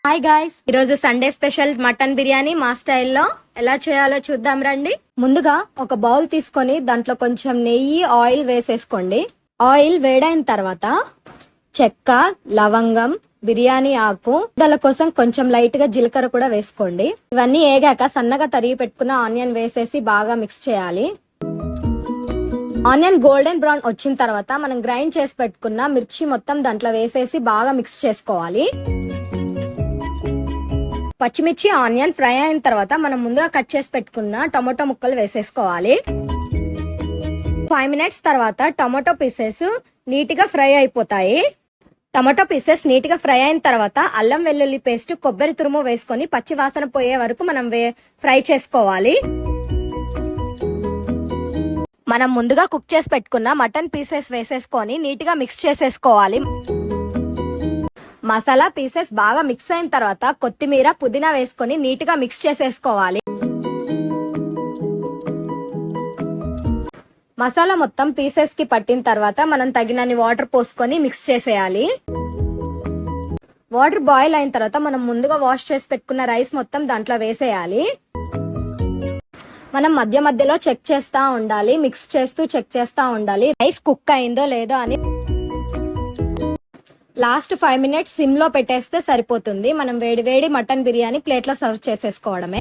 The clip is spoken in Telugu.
హాయ్ గాయ్స్, ఈరోజు సండే స్పెషల్ మటన్ బిర్యానీ మా స్టైల్లో ఎలా చేయాలో చూద్దాం రండి. ముందుగా ఒక బౌల్ తీసుకొని దాంట్లో కొంచెం నెయ్యి ఆయిల్ వేసేసుకోండి. ఆయిల్ వేడైన తర్వాత చెక్క, లవంగం, బిర్యానీ ఆకు, దాని కోసం కొంచెం లైట్ గా జీలకర్ర కూడా వేసుకోండి. ఇవన్నీ ఏగాక సన్నగా తరిగి పెట్టుకున్న ఆనియన్ వేసేసి బాగా మిక్స్ చేయాలి. ఆనియన్ గోల్డెన్ బ్రౌన్ వచ్చిన తర్వాత మనం గ్రైండ్ చేసి పెట్టుకున్న మిర్చి మొత్తం దాంట్లో వేసేసి బాగా మిక్స్ చేసుకోవాలి. పచ్చిమిర్చి ఆనియన్ ఫ్రై అయిన తర్వాత మనం ముందుగా కట్ చేసి పెట్టుకున్న టమాటో ముక్కలు వేసేసుకోవాలి. 5 minutes తర్వాత టమాటో పీసెస్ నీట్ గా ఫ్రై అయిపోతాయి. టమాటో పీసెస్ నీట్ గా ఫ్రై అయిన తర్వాత అల్లం వెల్లుల్లి పేస్ట్, కొబ్బరి తురుము వేసుకొని పచ్చి వాసన పోయే వరకు మనం ఫ్రై చేసుకోవాలి. మనం ముందుగా కుక్ చేసి పెట్టుకున్న మటన్ పీసెస్ వేసేసుకొని నీట్ గా మిక్స్ చేసేసుకోవాలి. మసాలా పీసెస్ బాగా మిక్స్ అయిన తర్వాత కొత్తిమీర, పుదీనా వేసుకొని నీట్ గా మిక్స్ చేసేసుకోవాలి. మసాలా మొత్తం పీసెస్ కి పట్టిన తర్వాత మనం తగినన్ని వాటర్ పోసుకొని మిక్స్ చేసేయాలి. వాటర్ బాయిల్ అయిన తర్వాత మనం ముందుగా వాష్ చేసి పెట్టుకున్న రైస్ మొత్తం దాంట్లో వేసేయాలి. మనం మధ్య మధ్యలో చెక్ చేస్తా ఉండాలి, మిక్స్ చేస్తూ చెక్ చేస్తా ఉండాలి రైస్ కుక్ అయిందో లేదో అని. లాస్ట్ 5 minutes సిమ్ లో పెట్టేస్తే సరిపోతుంది. మనం వేడి వేడి మటన్ బిర్యానీ ప్లేట్ లో సర్వ్ చేసేసుకోవడమే.